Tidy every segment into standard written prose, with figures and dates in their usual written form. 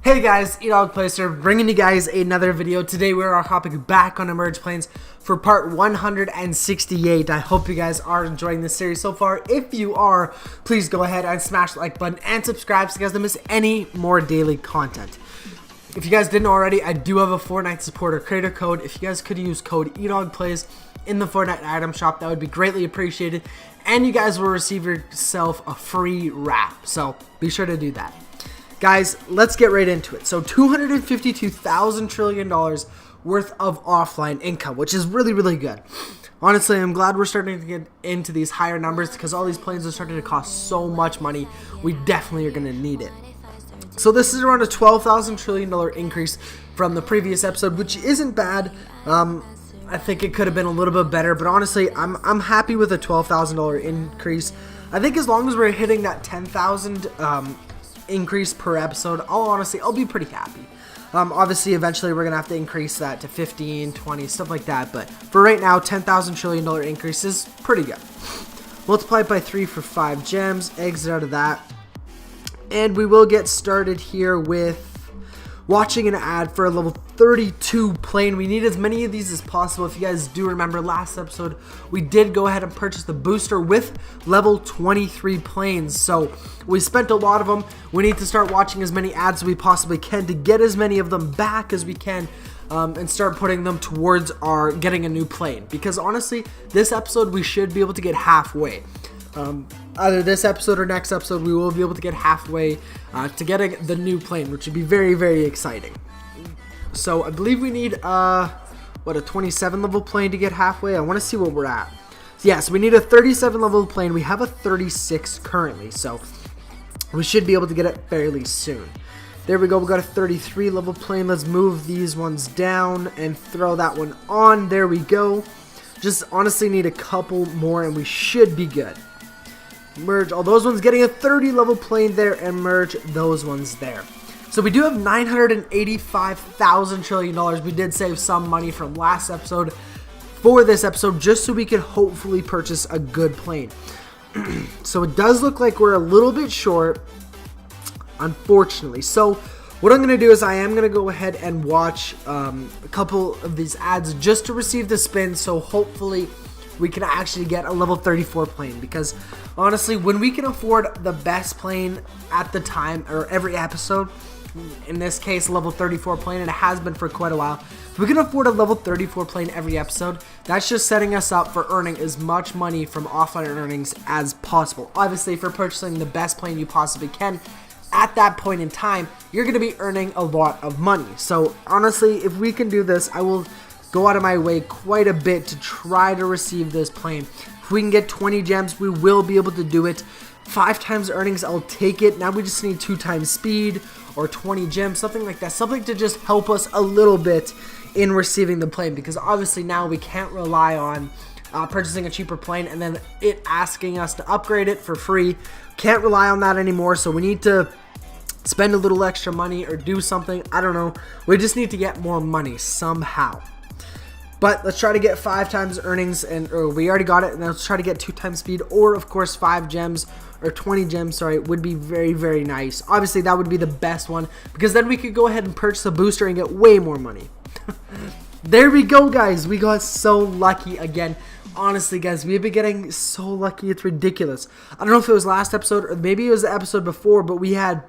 Hey guys, EdogPlays here, bringing you guys another video. Today we are hopping back on Emerge Planes for part 168. I hope you guys are enjoying this series so far. If you are, please go ahead and smash the like button and subscribe so you guys don't miss any more daily content. If you guys didn't already, I do have a Fortnite supporter creator code. If you guys could use code EdogPlays in the Fortnite item shop, that would be greatly appreciated. And you guys will receive yourself a free wrap, so be sure to do that. Guys, let's get right into it. So $252,000 trillion worth of offline income, which is really good. Honestly, I'm glad we're starting to get into these higher numbers because all these planes are starting to cost so much money. We definitely are going to need it. So this is around a $12,000 trillion increase from the previous episode, which isn't bad. I think it could have been a little bit better, but honestly, I'm happy with a $12,000 increase. I think as long as we're hitting that 10,000 increase per episode, I'll be pretty happy. Obviously eventually we're gonna have to increase that to 15, 20, stuff like that, but for right now, $10,000 trillion increase is pretty good. Multiply it by 3 for 5 gems, exit out of that, and we will get started here with watching an ad for a level 32 plane. We need as many of these as possible. If you guys do remember last episode, we did go ahead and purchase the booster with level 23 planes. So we spent a lot of them. We need to start watching as many ads as we possibly can to get as many of them back as we can and start putting them towards our getting a new plane. Because honestly, this episode we should be able to get halfway. Either this episode or next episode, we will be able to get halfway to getting the new plane, which would be very exciting. So I believe we need a 27 level plane to get halfway. I want to see what we're at. So yes, we need a 37 level plane. We have a 36 currently, so we should be able to get it fairly soon. There we go. We got a 33 level plane. Let's move these ones down and throw that one on. There we go. Just honestly need a couple more and we should be good. Merge all those ones, getting a 30 level plane there, and merge those ones there. So we do have $985,000 trillion. We did save some money from last episode for this episode just so we could hopefully purchase a good plane. So it does look like we're a little bit short, unfortunately. So what I'm going to do is I am going to go ahead and watch a couple of these ads just to receive the spin, so hopefully we can actually get a level 34 plane, because honestly, when we can afford the best plane at the time or every episode, in this case level 34 plane, and it has been for quite a while, if we can afford a level 34 plane every episode, that's just setting us up for earning as much money from offline earnings as possible. Obviously, for purchasing the best plane you possibly can at that point in time, you're going to be earning a lot of money. So honestly, if we can do this, I will go out of my way quite a bit to try to receive this plane. If we can get 20 gems, we will be able to do it. 5 times earnings, I'll take it. Now we just need 2 times speed or 20 gems, something like that. Something to just help us a little bit in receiving the plane, because obviously now we can't rely on purchasing a cheaper plane and then it asking us to upgrade it for free. Can't rely on that anymore, so we need to spend a little extra money or do something. I don't know. We just need to get more money somehow. But let's try to get 5 times earnings, or we already got it, and let's try to get 2 times speed, or of course 5 gems, or 20 gems, sorry, would be very nice. Obviously that would be the best one, because then we could go ahead and purchase a booster and get way more money. There we go, guys. We got so lucky again. Honestly, guys, we've been getting so lucky, it's ridiculous. I don't know if it was last episode, or maybe it was the episode before, but we got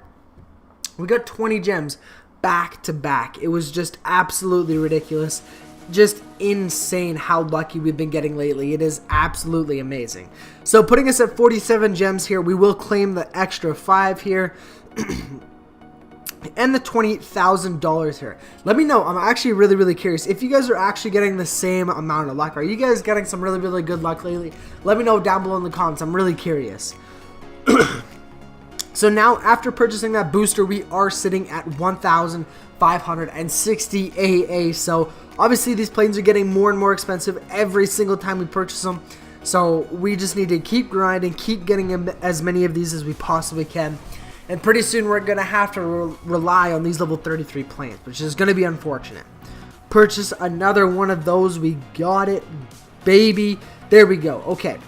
20 gems back to back. It was just absolutely ridiculous. Just insane how lucky we've been getting lately. It is absolutely amazing. So putting us at 47 gems here, we will claim the extra 5 here and the $20,000 here. Let me know. I'm actually really curious if you guys are actually getting the same amount of luck. Are you guys getting some really good luck lately? Let me know down below in the comments. I'm really curious. So now, after purchasing that booster, we are sitting at 1,560 AA. So obviously these planes are getting more and more expensive every single time we purchase them. So we just need to keep grinding, keep getting as many of these as we possibly can. And pretty soon we're going to have to rely on these level 33 planes, which is going to be unfortunate. Purchase another one of those. We got it, baby. There we go. Okay.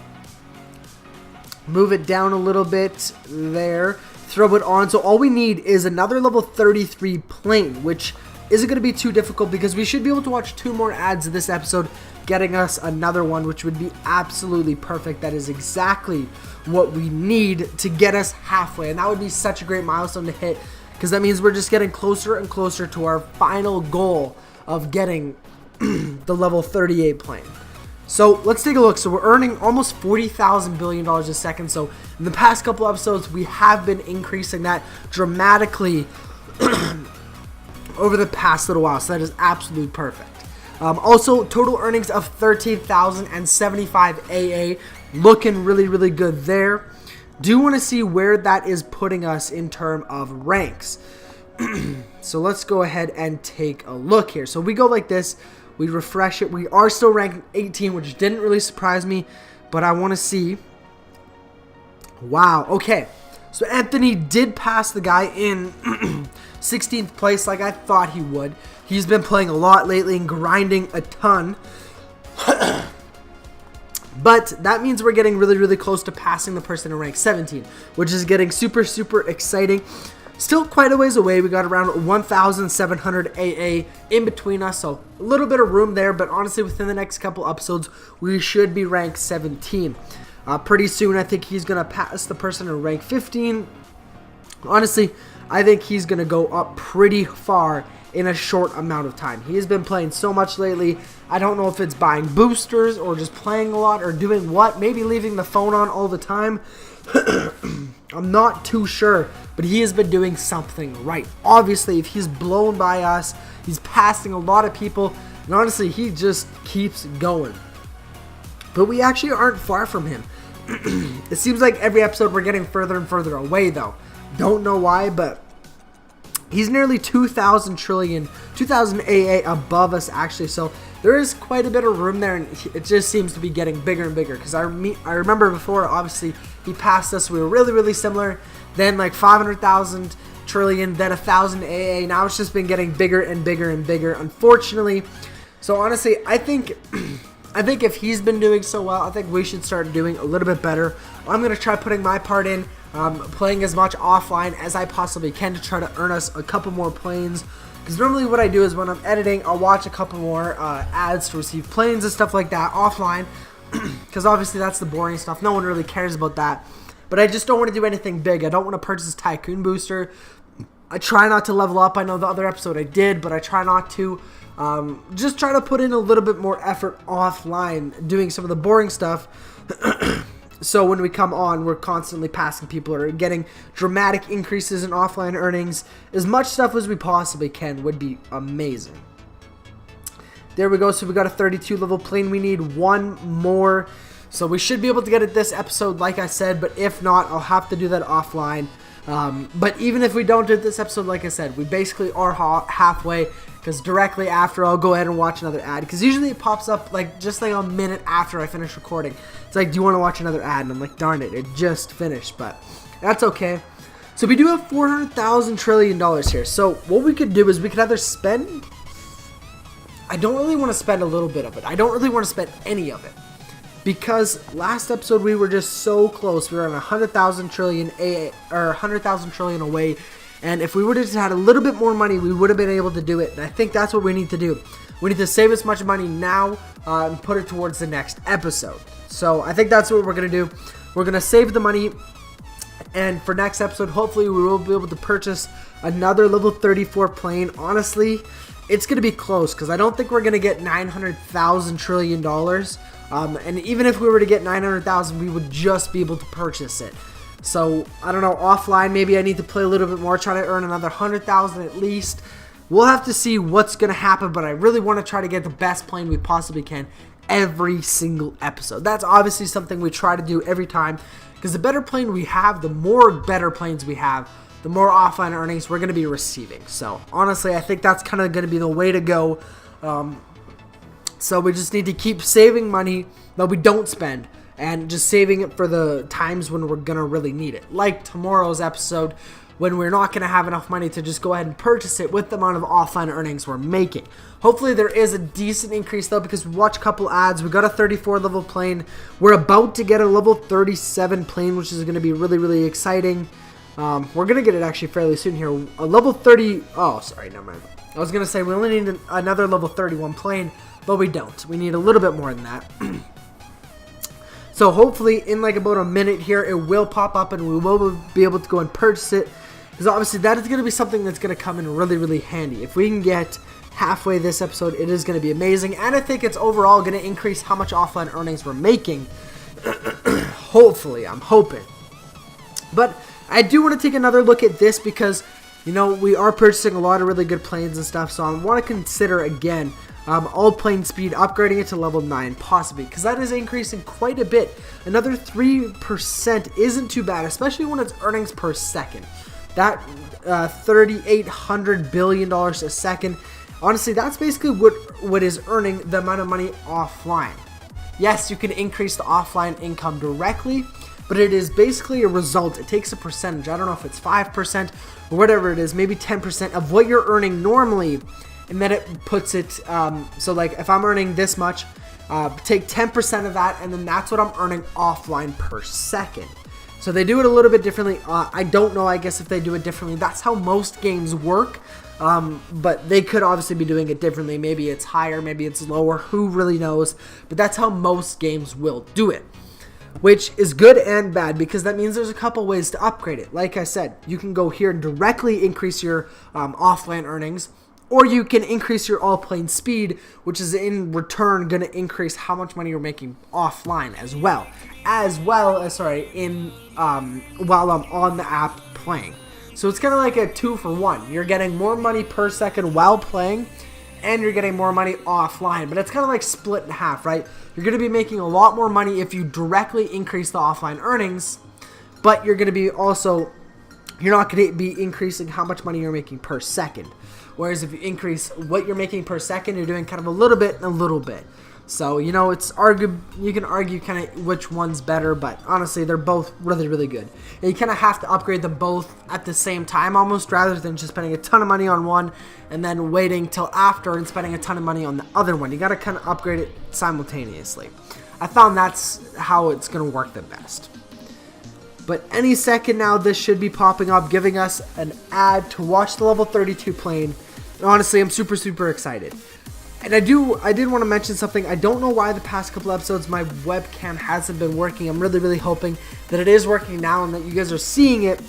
Move it down a little bit there. throw it on. So all we need is another level 33 plane, which isn't going to be too difficult because we should be able to watch 2 more ads this episode, getting us another one, which would be absolutely perfect. That is exactly what we need to get us halfway, and that would be such a great milestone to hit, because that means we're just getting closer and closer to our final goal of getting the level 38 plane. So let's take a look. So we're earning almost $40,000 billion a second. So in the past couple episodes, we have been increasing that dramatically over the past little while. So that is absolutely perfect. Also, total earnings of 13,075 AA, looking really, really good there. Do want to see where that is putting us in terms of ranks. So let's go ahead and take a look here. So we go like this. We refresh it. We are still ranked 18, which didn't really surprise me, but I want to see. Wow. Okay. So Anthony did pass the guy in 16th place like I thought he would. He's been playing a lot lately and grinding a ton. But that means we're getting really, really close to passing the person in rank 17, which is getting super, super exciting. Still quite a ways away. We got around 1,700 AA in between us, so a little bit of room there, but honestly, within the next couple episodes, we should be ranked 17. Pretty soon, I think he's going to pass the person in rank 15. Honestly, I think he's going to go up pretty far in a short amount of time. He has been playing so much lately. I don't know if it's buying boosters or just playing a lot or doing what. Maybe leaving the phone on all the time. I'm not too sure, but he has been doing something right. Obviously, if he's blown by us, he's passing a lot of people, and honestly, he just keeps going. But we actually aren't far from him. It seems like every episode we're getting further and further away, though. Don't know why, but he's nearly 2,000 AA above us, actually, so there is quite a bit of room there, and it just seems to be getting bigger and bigger, because I remember before, obviously, he passed us, we were really, really similar, then like 500,000 trillion, then 1,000 AA, now it's just been getting bigger and bigger and bigger, unfortunately. So honestly, I think if he's been doing so well, I think we should start doing a little bit better. I'm going to try putting my part in, playing as much offline as I possibly can to try to earn us a couple more planes. Because normally what I do is when I'm editing, I'll watch a couple more ads to receive planes and stuff like that offline. Because obviously that's the boring stuff. No one really cares about that. But I just don't want to do anything big. I don't want to purchase a Tycoon booster. I try not to level up. I know the other episode I did, but I try not to. Just try to put in a little bit more effort offline doing some of the boring stuff. So when we come on, we're constantly passing people or getting dramatic increases in offline earnings. As much stuff as we possibly can would be amazing. There we go. So we got a 32 level plane. We need one more. So we should be able to get it this episode, like I said. But if not, I'll have to do that offline. But even if we don't do it this episode, like I said, we basically are halfway. Because directly after, I'll go ahead and watch another ad. Because usually it pops up just like a minute after I finish recording. It's like, do you want to watch another ad? And I'm like, darn it, it just finished. But that's okay. So we do have $400,000 trillion here. So what we could do is we could either spend. I don't really want to spend a little bit of it. I don't really want to spend any of it. Because last episode we were just so close. We were on 100,000 trillion or 100,000 trillion away. And if we would have just had a little bit more money, we would have been able to do it. And I think that's what we need to do. We need to save as much money now and put it towards the next episode. So I think that's what we're going to do. We're going to save the money. And for next episode, hopefully we will be able to purchase another level 34 plane. Honestly, it's going to be close because I don't think we're going to get $900,000 trillion. And even if we were to get 900,000, we would just be able to purchase it. So, I don't know, offline, maybe I need to play a little bit more, try to earn another 100,000 at least. We'll have to see what's going to happen, but I really want to try to get the best plane we possibly can every single episode. That's obviously something we try to do every time, because the better plane we have, the more better planes we have, the more offline earnings we're going to be receiving. So, honestly, I think that's kind of going to be the way to go. So, we just need to keep saving money that we don't spend. And just saving it for the times when we're going to really need it. Like tomorrow's episode, when we're not going to have enough money to just go ahead and purchase it with the amount of offline earnings we're making. Hopefully there is a decent increase though, because we watch a couple ads. We got a 34 level plane. We're about to get a level 37 plane, which is going to be really, really exciting. We're going to get it actually fairly soon here. A level 30... Oh, sorry, never mind. I was going to say we only need another level 31 plane, but we don't. We need a little bit more than that. So hopefully in like about a minute here, it will pop up and we will be able to go and purchase it. Because obviously that is going to be something that's going to come in really, really handy. If we can get halfway this episode, it is going to be amazing. And I think it's overall going to increase how much offline earnings we're making. Hopefully, I'm hoping. But I do want to take another look at this because, you know, we are purchasing a lot of really good planes and stuff. So I want to consider again all plane speed, upgrading it to level 9 possibly, because that is increasing quite a bit. Another 3% isn't too bad, especially when it's earnings per second. That $3,800 billion a second, honestly, that's basically what is earning the amount of money offline. Yes, you can increase the offline income directly, but it is basically a result. It takes a percentage. I don't know if it's 5% or whatever it is, maybe 10% of what you're earning normally, and then it puts it, so like if I'm earning this much, take 10% of that, and then that's what I'm earning offline per second. So they do it a little bit differently. I don't know, I guess, if they do it differently. That's how most games work, but they could obviously be doing it differently. Maybe it's higher, maybe it's lower, who really knows, but that's how most games will do it. Which is good and bad, because that means there's a couple ways to upgrade it. Like I said, you can go here and directly increase your offline earnings, or you can increase your all plane speed, which is in return going to increase how much money you're making offline as well. While I'm on the app playing. So it's kind of like a 2-for-1. You're getting more money per second while playing, and you're getting more money offline. But it's kind of like split in half, right? You're going to be making a lot more money if you directly increase the offline earnings, but you're going to be also, you're not going to be increasing how much money you're making per second. Whereas if you increase what you're making per second, you're doing kind of a little bit and a little bit. So, you know, you can argue kind of which one's better, but honestly, they're both really, really good. And you kind of have to upgrade them both at the same time almost, rather than just spending a ton of money on one and then waiting till after and spending a ton of money on the other one. You got to kind of upgrade it simultaneously. I found that's how it's going to work the best. But any second now, this should be popping up, giving us an ad to watch the level 32 plane. And honestly, I'm super, super excited. And I did want to mention something. I don't know why the past couple episodes my webcam hasn't been working. I'm really, really hoping that it is working now and that you guys are seeing it.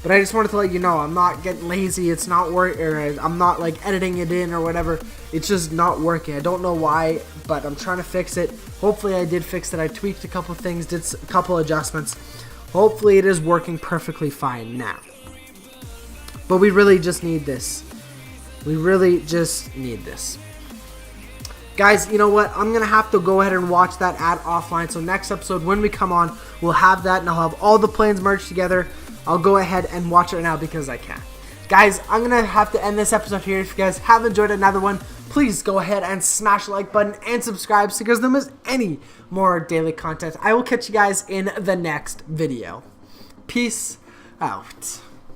But I just wanted to let you know, I'm not getting lazy. It's not working, or I'm not like editing it in or whatever. It's just not working. I don't know why, but I'm trying to fix it. Hopefully I did fix it. I tweaked a couple things, did a couple adjustments. Hopefully it is working perfectly fine now. But we really just need this. We really just need this. Guys, you know what? I'm going to have to go ahead and watch that ad offline. So next episode, when we come on, we'll have that and I'll have all the planes merged together. I'll go ahead and watch it now because I can. Guys, I'm going to have to end this episode here. If you guys have enjoyed another one, please go ahead and smash the like button and subscribe so you guys don't miss any more daily content. I will catch you guys in the next video. Peace out.